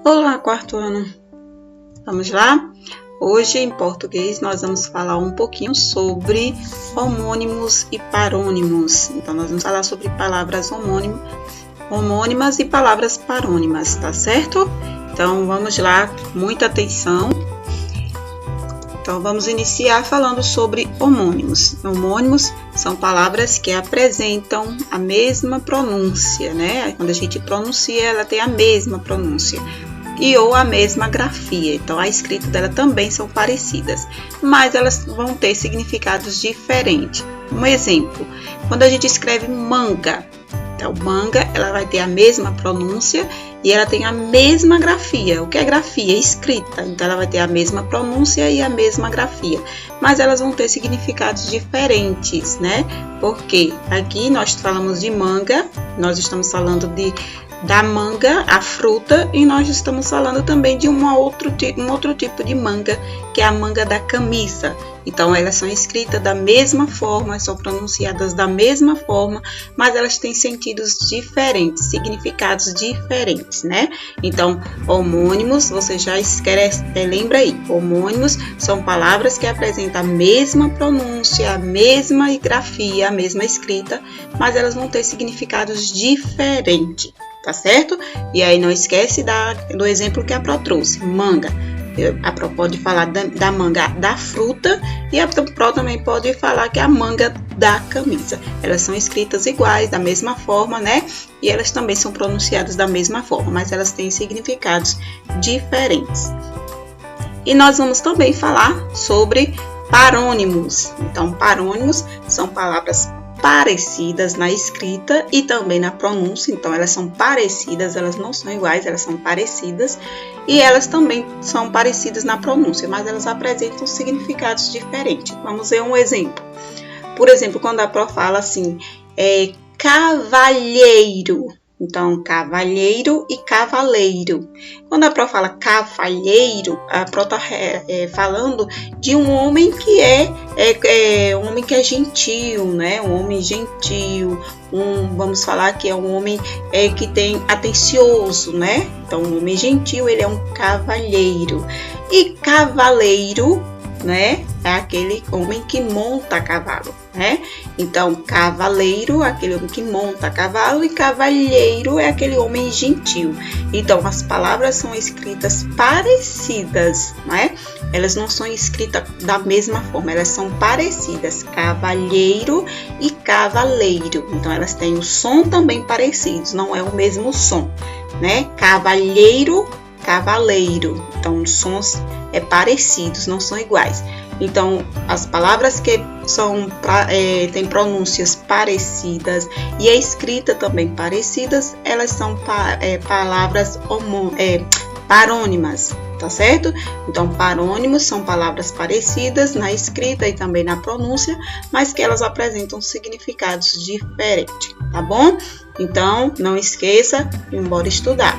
Olá, quarto ano! Vamos lá? Hoje, em português, nós vamos falar um pouquinho sobre homônimos e parônimos. Então, nós vamos falar sobre palavras homônimas e palavras parônimas, tá certo? Então, vamos lá, muita atenção. Então, vamos iniciar falando sobre homônimos. Homônimos são palavras que apresentam a mesma pronúncia, né? Quando a gente pronuncia, ela tem a mesma pronúncia ou a mesma grafia. Então, a escrita dela também são parecidas, mas elas vão ter significados diferentes. Um exemplo, quando a gente escreve manga, então manga, ela vai ter a mesma pronúncia e ela tem a mesma grafia. O que é grafia? Escrita. Então, ela vai ter a mesma pronúncia e a mesma grafia, mas elas vão ter significados diferentes, né? Porque aqui nós falamos de manga, nós estamos falando da manga, a fruta, e nós estamos falando também de um outro tipo de manga, que é a manga da camisa. Então, elas são escritas da mesma forma, são pronunciadas da mesma forma, mas elas têm sentidos diferentes, significados diferentes, né? Então, homônimos, você já lembra aí, homônimos são palavras que apresentam a mesma pronúncia, a mesma grafia, a mesma escrita, mas elas vão ter significados diferentes. Tá certo? E aí não esquece do exemplo que a Pro trouxe, manga. A Pro pode falar da manga da fruta e a Pro também pode falar que é a manga da camisa. Elas são escritas iguais, da mesma forma, né? E elas também são pronunciadas da mesma forma, mas elas têm significados diferentes. E nós vamos também falar sobre parônimos. Então, parônimos são palavras parecidas na escrita e também na pronúncia. Então, elas são parecidas, elas não são iguais, elas são parecidas, e elas também são parecidas na pronúncia, mas elas apresentam significados diferentes. Vamos ver um exemplo. Por exemplo, quando a Pro fala assim, cavalheiro. Então, cavalheiro e cavaleiro. Quando a Pro fala cavalheiro, a Pro está falando de um homem que um homem que é gentil, né? Um homem gentil. Vamos falar que é um homem que tem atencioso, né? Então, um homem gentil, ele é um cavalheiro. E cavaleiro, né? É aquele homem que monta cavalo, né? Então, cavaleiro é aquele homem que monta cavalo e cavalheiro é aquele homem gentil. Então, as palavras são escritas parecidas, né? Elas não são escritas da mesma forma, elas são parecidas, cavalheiro e cavaleiro. Então, elas têm o som também parecidos, não é o mesmo som, né? Cavalheiro, cavaleiro. Então, os sons parecidos, não são iguais. Então, as palavras que têm pronúncias parecidas e a escrita também parecidas, elas são palavras parônimas, tá certo? Então, parônimos são palavras parecidas na escrita e também na pronúncia, mas que elas apresentam significados diferentes, tá bom? Então, não esqueça de ir embora estudar.